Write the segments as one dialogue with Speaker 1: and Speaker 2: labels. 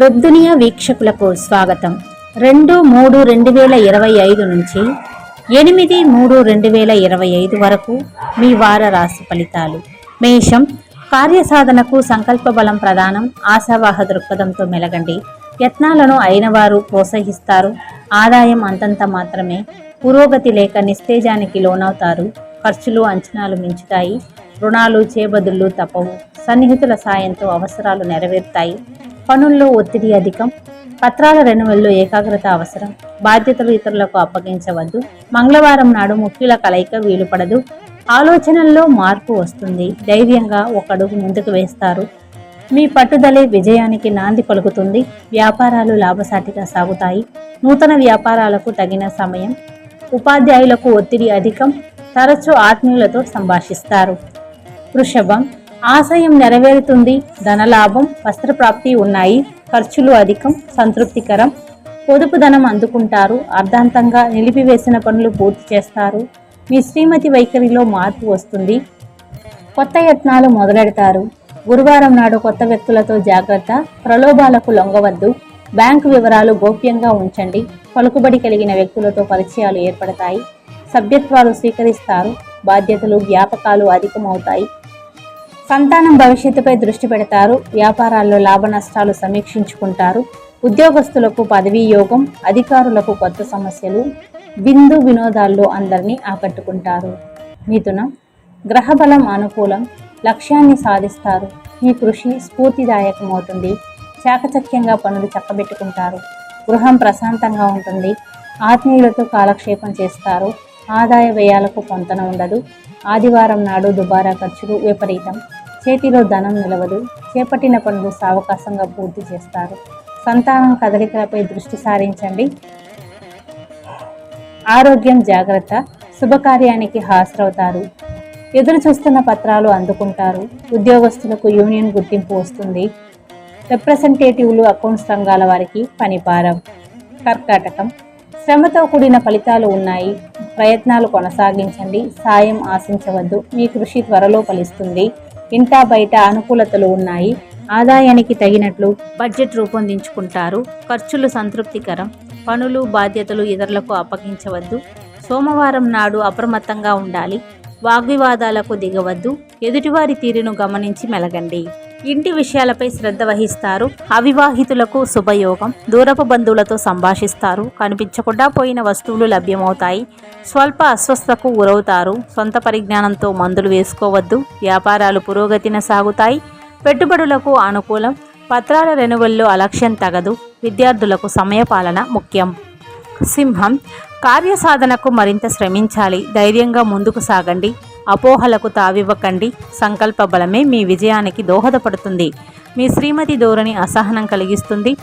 Speaker 1: Web దునియా వీక్షకులకు స్వాగతం. 2-3-2025 నుంచి 8-3-2025 వరకు మీ వార రాశి ఫలితాలు. మేషం, కార్యసాధనకు సంకల్ప బలం ప్రధానం. ఆశావాహ దృక్పథంతో మెలగండి. యత్నాలను అయినవారు ప్రోత్సహిస్తారు. ఆదాయం అంతంత మాత్రమే. పురోగతి లేక నిస్తేజానికి లోనవుతారు. ఖర్చులు అంచనాలు మించుతాయి. రుణాలు చేబదుళ్ళు తప్పవు. సన్నిహితుల సాయంతో అవసరాలు నెరవేరుతాయి. పనుల్లో ఒత్తిడి అధికం. పత్రాల రెన్యువల్లో ఏకాగ్రత అవసరం. బాధ్యతలు ఇతరులకు అప్పగించవద్దు. మంగళవారం నాడు ముఖ్యుల కలయిక వీలుపడదు. ఆలోచనల్లో మార్పు వస్తుంది. ధైర్యంగా ఒక అడుగు ముందుకు వేస్తారు. మీ పట్టుదలే విజయానికి నాంది పలుకుతుంది. వ్యాపారాలు లాభసాటిగా సాగుతాయి. నూతన వ్యాపారాలకు తగిన సమయం. ఉపాధ్యాయులకు ఒత్తిడి అధికం. తరచూ ఆత్మీయులతో సంభాషిస్తారు. వృషభం, ఆశయం నెరవేరుతుంది. ధనలాభం, వస్త్రప్రాప్తి ఉన్నాయి. ఖర్చులు అధికం, సంతృప్తికరం. పొదుపు ధనం అందుకుంటారు. అర్ధాంతంగా నిలిపివేసిన పనులు పూర్తి చేస్తారు. మీ శ్రీమతి వైఖరిలో మార్పు వస్తుంది. కొత్త యత్నాలు మొదలెడతారు. గురువారం నాడు కొత్త వ్యక్తులతో జాగ్రత్త. ప్రలోభాలకు లొంగవద్దు. బ్యాంకు వివరాలు గోప్యంగా ఉంచండి. పలుకుబడి కలిగిన వ్యక్తులతో పరిచయాలు ఏర్పడతాయి. సభ్యత్వాలు స్వీకరిస్తారు. బాధ్యతలు జ్ఞాపకాలు అధికమవుతాయి. సంతానం భవిష్యత్తుపై దృష్టి పెడతారు. వ్యాపారాల్లో లాభ నష్టాలు సమీక్షించుకుంటారు. ఉద్యోగస్తులకు పదవీ యోగం. అధికారులకు కొత్త సమస్యలు. విందు వినోదాల్లో అందరినీ ఆకట్టుకుంటారు. మిథునం, గ్రహబలం అనుకూలం. లక్ష్యాన్ని సాధిస్తారు. మీ కృషి స్ఫూర్తిదాయకమవుతుంది. చాకచక్యంగా పనులు చక్కబెట్టుకుంటారు. గృహం ప్రశాంతంగా ఉంటుంది. ఆత్మీయులతో కాలక్షేపం చేస్తారు. ఆదాయ వ్యయాలకు పొంతన ఉండదు. ఆదివారం నాడు దుబారా ఖర్చులు విపరీతం. చేతిలో ధనం నిలవదు. చేపట్టిన పనులు సావకాశంగా పూర్తి చేస్తారు. సంతానం కదలికలపై దృష్టి సారించండి. ఆరోగ్యం జాగ్రత్త. శుభకార్యానికి హాజరవుతారు. ఎదురు చూస్తున్న పత్రాలు అందుకుంటారు. ఉద్యోగస్తులకు యూనియన్ గుర్తింపు వస్తుంది. రిప్రజెంటేటివ్లు, అకౌంట్స్ రంగాల వారికి పనిభారం. కర్కాటకం, శ్రమతో కూడిన ఫలితాలు ఉన్నాయి. ప్రయత్నాలు కొనసాగించండి. సాయం ఆశించవద్దు. మీ కృషి త్వరలో ఫలిస్తుంది. ఇంటా బయట అనుకూలతలు ఉన్నాయి. ఆదాయానికి తగినట్లు బడ్జెట్ రూపొందించుకుంటారు. ఖర్చులు సంతృప్తికరం. పనులు బాధ్యతలు ఇతరులకు అప్పగించవద్దు. సోమవారం నాడు అప్రమత్తంగా ఉండాలి. వాగ్వివాదాలకు దిగవద్దు. ఎదుటివారి తీరును గమనించి మెలగండి. ఇంటి విషయాలపై శ్రద్ధ వహిస్తారు. అవివాహితులకు శుభయోగం. దూరపు బంధువులతో సంభాషిస్తారు. కనిపించకుండా పోయిన వస్తువులు లభ్యమవుతాయి. స్వల్ప అస్వస్థతకు గురవుతారు. సొంత పరిజ్ఞానంతో మందులు వేసుకోవద్దు. వ్యాపారాలు పురోగతిన సాగుతాయి. పెట్టుబడులకు అనుకూలం. పత్రాల రెన్యువల్లో అలక్ష్యం తగదు. విద్యార్థులకు సమయపాలన ముఖ్యం. సింహం, కార్యసాధనకు మరింత శ్రమించాలి. ధైర్యంగా ముందుకు సాగండి. అపోహలకు తావివ్వకండి. సంకల్ప బలమే మీ విజయానికి దోహదపడుతుంది. మీ శ్రీమతి ధోరణి అసహనం కలిగిస్తుంది.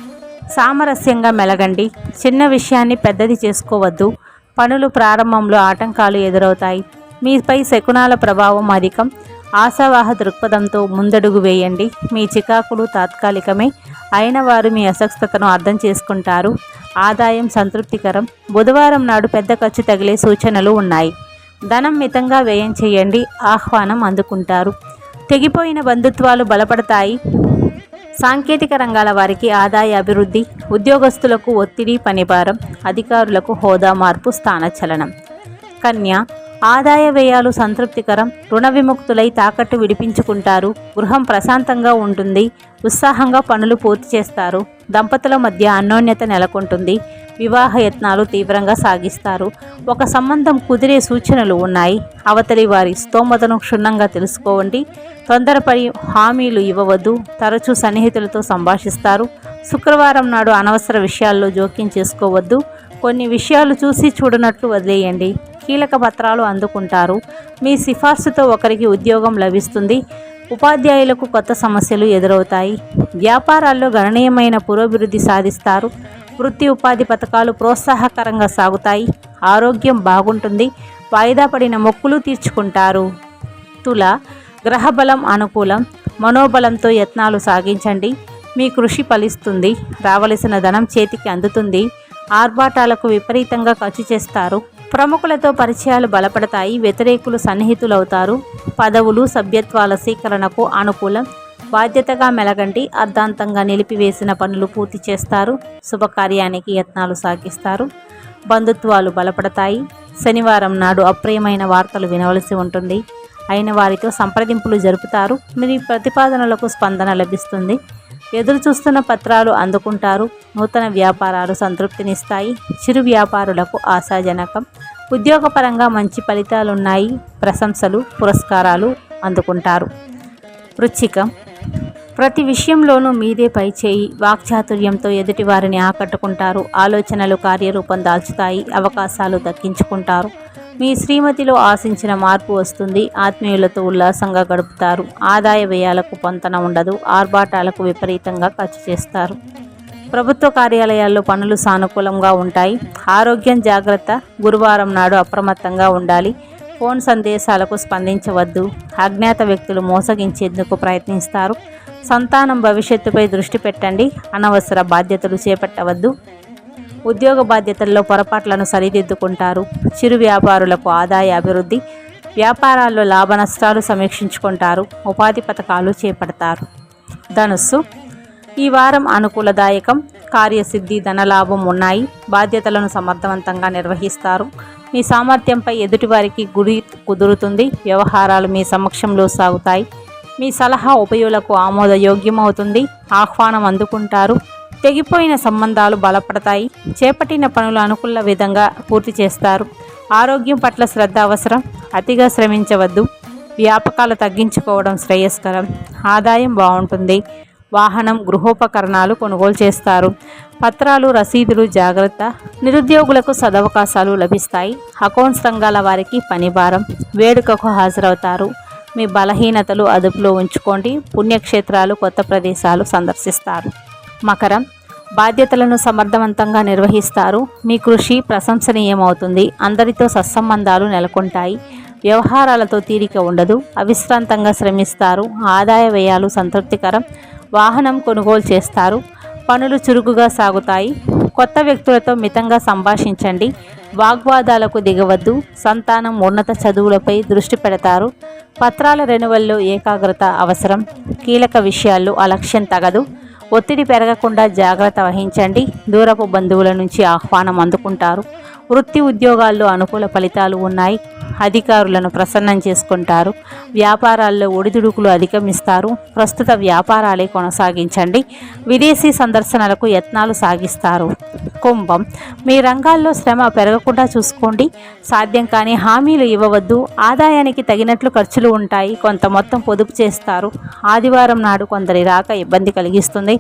Speaker 1: సామరస్యంగా మెలగండి. చిన్న విషయాన్ని పెద్దది చేసుకోవద్దు. పనులు ప్రారంభంలో ఆటంకాలు ఎదురవుతాయి. మీపై శకునాల ప్రభావం అధికం. ఆశావాహ దృక్పథంతో ముందడుగు వేయండి. మీ చికాకులు తాత్కాలికమే. అయిన వారు మీ అస్వస్థతను అర్థం చేసుకుంటారు. ఆదాయం సంతృప్తికరం. బుధవారం నాడు పెద్ద ఖర్చు తగిలే సూచనలు ఉన్నాయి. ధనం మితంగా వ్యయం చేయండి. ఆహ్వానం అందుకుంటారు. తెగిపోయిన బంధుత్వాలు బలపడతాయి. సాంకేతిక రంగాల వారికి ఆదాయ అభివృద్ధి. ఉద్యోగస్తులకు ఒత్తిడి, పనిభారం. అధికారులకు హోదా మార్పు, స్థానచలనం. కన్య, ఆదాయ వ్యయాలు సంతృప్తికరం. రుణ విముక్తులై తాకట్టు విడిపించుకుంటారు. గృహం ప్రశాంతంగా ఉంటుంది. ఉత్సాహంగా పనులు పూర్తి చేస్తారు. దంపతుల మధ్య అన్యోన్యత నెలకొంటుంది. వివాహ యత్నాలు తీవ్రంగా సాగిస్తారు. ఒక సంబంధం కుదిరే సూచనలు ఉన్నాయి. అవతలి వారి స్తోమతను క్షుణ్ణంగా తెలుసుకోండి. తొందరపడి హామీలు ఇవ్వవద్దు. తరచూ సన్నిహితులతో సంభాషిస్తారు. శుక్రవారం నాడు అనవసర విషయాల్లో జోక్యం చేసుకోవద్దు. కొన్ని విషయాలు చూసి చూడనట్లు వదిలేయండి. కీలక పత్రాలు అందుకుంటారు. మీ సిఫార్సుతో ఒకరికి ఉద్యోగం లభిస్తుంది. ఉపాధ్యాయులకు కొత్త సమస్యలు ఎదురవుతాయి. వ్యాపారాల్లో గణనీయమైన పురోభివృద్ధి సాధిస్తారు. వృత్తి ఉపాధి పథకాలు ప్రోత్సాహకరంగా సాగుతాయి. ఆరోగ్యం బాగుంటుంది. వాయిదా పడిన మొక్కులు తీర్చుకుంటారు. తుల, గ్రహబలం అనుకూలం. మనోబలంతో యత్నాలు సాగించండి. మీ కృషి ఫలిస్తుంది. రావలసిన ధనం చేతికి అందుతుంది. ఆర్భాటాలకు విపరీతంగా ఖర్చు చేస్తారు. ప్రముఖులతో పరిచయాలు బలపడతాయి. వ్యతిరేకులు సన్నిహితులవుతారు. పదవులు, సభ్యత్వాల స్వీకరణకు అనుకూలం. బాధ్యతగా మెలగండి. అర్ధాంతంగా నిలిపివేసిన పనులు పూర్తి చేస్తారు. శుభకార్యానికి యత్నాలు సాగిస్తారు. బంధుత్వాలు బలపడతాయి. శనివారం నాడు అప్రియమైన వార్తలు వినవలసి ఉంటుంది. అయిన వారితో సంప్రదింపులు జరుపుతారు. మీ ప్రతిపాదనలకు స్పందన లభిస్తుంది. ఎదురు చూస్తున్న పత్రాలు అందుకుంటారు. నూతన వ్యాపారాలు సంతృప్తినిస్తాయి. చిరు వ్యాపారులకు ఆశాజనకం. ఉద్యోగపరంగా మంచి ఫలితాలున్నాయి. ప్రశంసలు, పురస్కారాలు అందుకుంటారు. వృశ్చికం, ప్రతి విషయంలోనూ మీదే పై చేయి. వాక్చాతుర్యంతో ఎదుటివారిని ఆకట్టుకుంటారు. ఆలోచనలు కార్యరూపం దాల్చుతాయి. అవకాశాలు దక్కించుకుంటారు. మీ శ్రీమతిలో ఆశించిన మార్పు వస్తుంది. ఆత్మీయులతో ఉల్లాసంగా గడుపుతారు. ఆదాయ వ్యయాలకు పొంతన ఉండదు. ఆర్భాటాలకు విపరీతంగా ఖర్చు చేస్తారు. ప్రభుత్వ కార్యాలయాల్లో పనులు సానుకూలంగా ఉంటాయి. ఆరోగ్యం జాగ్రత్త. గురువారం నాడు అప్రమత్తంగా ఉండాలి. ఫోన్ సందేశాలకు స్పందించవద్దు. అజ్ఞాత వ్యక్తులు మోసగించేందుకు ప్రయత్నిస్తారు. సంతానం భవిష్యత్తుపై దృష్టి పెట్టండి. అనవసర బాధ్యతలు చేపట్టవద్దు. ఉద్యోగ బాధ్యతల్లో పొరపాట్లను సరిదిద్దుకుంటారు. చిరు వ్యాపారులకు ఆదాయ అభివృద్ధి. వ్యాపారాల్లో లాభ నష్టాలు సమీక్షించుకుంటారు. ఉపాధి పథకాలు చేపడతారు. ధనుస్సు, ఈ వారం అనుకూలదాయకం. కార్యసిద్ధి, ధనలాభం ఉన్నాయి. బాధ్యతలను సమర్థవంతంగా నిర్వహిస్తారు. మీ సామర్థ్యంపై ఎదుటివారికి గురి కుదురుతుంది. వ్యవహారాలు మీ సమక్షంలో సాగుతాయి. మీ సలహా ఉభయులకు ఆమోదయోగ్యమవుతుంది. ఆహ్వానం అందుకుంటారు. తెగిపోయిన సంబంధాలు బలపడతాయి. చేపట్టిన పనులు అనుకున్న విధంగా పూర్తి చేస్తారు. ఆరోగ్యం పట్ల శ్రద్ధ అవసరం. అతిగా శ్రమించవద్దు. వ్యాపకాలు తగ్గించుకోవడం శ్రేయస్కరం. ఆదాయం బాగుంటుంది. వాహనం, గృహోపకరణాలు కొనుగోలు చేస్తారు. పత్రాలు, రసీదులు జాగ్రత్త. నిరుద్యోగులకు సదవకాశాలు లభిస్తాయి. అకౌంట్స్ రంగాల వారికి పని భారం. వేడుకకు హాజరవుతారు. మీ బలహీనతలు అదుపులో ఉంచుకోండి. పుణ్యక్షేత్రాలు, కొత్త ప్రదేశాలు సందర్శిస్తారు. మకరం, బాధ్యతలను సమర్థవంతంగా నిర్వహిస్తారు. మీ కృషి ప్రశంసనీయమవుతుంది. అందరితో సత్సంబంధాలు నెలకొంటాయి. వ్యవహారాలతో తీరిక ఉండదు. అవిశ్రాంతంగా శ్రమిస్తారు. ఆదాయ వ్యయాలు సంతృప్తికరం. వాహనం కొనుగోలు చేస్తారు. పనులు చురుకుగా సాగుతాయి. కొత్త వ్యక్తులతో మితంగా సంభాషించండి. వాగ్వాదాలకు దిగవద్దు. సంతానం, ఉన్నత చదువులపై దృష్టి పెడతారు. పత్రాల రెన్యువల్లో ఏకాగ్రత అవసరం. కీలక విషయాల్లో అలక్ష్యం తగదు. ఒత్తిడి పెరగకుండా జాగ్రత్త వహించండి. దూరపు బంధువుల నుంచి ఆహ్వానం అందుకుంటారు. వృత్తి ఉద్యోగాల్లో అనుకూల ఫలితాలు ఉన్నాయి. అధికారులను ప్రసన్నం చేసుకుంటారు. వ్యాపారాల్లో ఒడిదుడుకులు అధిగమిస్తారు. ప్రస్తుత వ్యాపారాలే కొనసాగించండి. విదేశీ సందర్శనలకు యత్నాలు సాగిస్తారు. కుంభం, మీ రంగాల్లో శ్రమ పెరగకుండా చూసుకోండి. సాధ్యం కాని హామీలు ఇవ్వవద్దు. ఆదాయానికి తగినట్లు ఖర్చులు ఉంటాయి. కొంత మొత్తం పొదుపు చేస్తారు. ఆదివారం నాడు కొందరి రాక ఇబ్బంది కలిగిస్తుంది.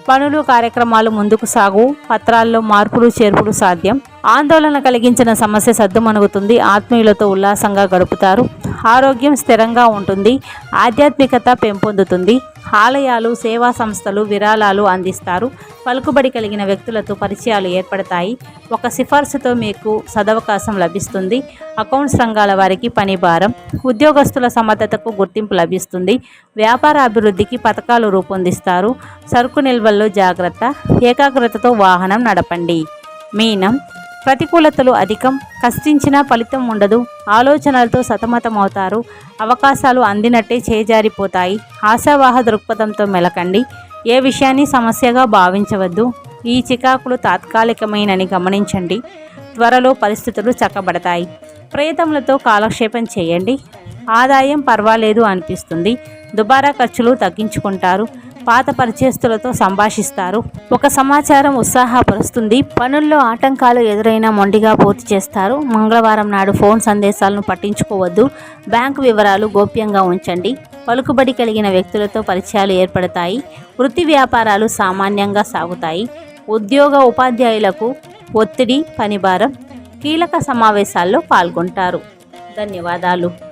Speaker 1: పనులు, కార్యక్రమాలు ముందుకు సాగు. పత్రాల్లో మార్పులు చేర్పులు సాధ్యం. ఆందోళన కలిగించిన సమస్య సద్దుమణుగుతుంది. ఆత్మీయులతో ఉల్లాసంగా గడుపుతారు. ఆరోగ్యం స్థిరంగా ఉంటుంది. ఆధ్యాత్మికత పెంపొందుతుంది. ఆలయాలు, సేవా సంస్థలు విరాళాలు అందిస్తారు. పలుకుబడి కలిగిన వ్యక్తులతో పరిచయాలు ఏర్పడతాయి. ఒక సిఫార్సుతో మీకు సదవకాశం లభిస్తుంది. అకౌంట్స్ రంగాల వారికి పని భారం. ఉద్యోగస్తుల సమర్థతకు గుర్తింపు లభిస్తుంది. వ్యాపార అభివృద్ధికి పథకాలు రూపొందిస్తారు. సరుకు నిల్వల్లో జాగ్రత్త. ఏకాగ్రతతో వాహనం నడపండి. మీనం, ప్రతికూలతలు అధికం. కష్టించినా ఫలితం ఉండదు. ఆలోచనలతో సతమతమవుతారు. అవకాశాలు అందినట్టే చేజారిపోతాయి. ఆశావాహ దృక్పథంతో మెలకండి. ఏ విషయాన్ని సమస్యగా భావించవద్దు. ఈ చికాకులు తాత్కాలికమైనని గమనించండి. త్వరలో పరిస్థితులు చక్కబడతాయి. ప్రయత్నములతో కాలక్షేపం చేయండి. ఆదాయం పర్వాలేదు అనిపిస్తుంది. దుబారా ఖర్చులు తగ్గించుకుంటారు. పాత పరిచయస్తులతో సంభాషిస్తారు. ఒక సమాచారం ఉత్సాహపరుస్తుంది. పనుల్లో ఆటంకాలు ఎదురైనా మొండిగా పూర్తి చేస్తారు. మంగళవారం నాడు ఫోన్ సందేశాలను పట్టించుకోవద్దు. బ్యాంకు వివరాలు గోప్యంగా ఉంచండి. పలుకుబడి కలిగిన వ్యక్తులతో పరిచయాలు ఏర్పడతాయి. వృత్తి వ్యాపారాలు సామాన్యంగా సాగుతాయి. ఉద్యోగ ఉపాధ్యాయులకు ఒత్తిడి, పనిభారం. కీలక సమావేశాల్లో పాల్గొంటారు. ధన్యవాదాలు.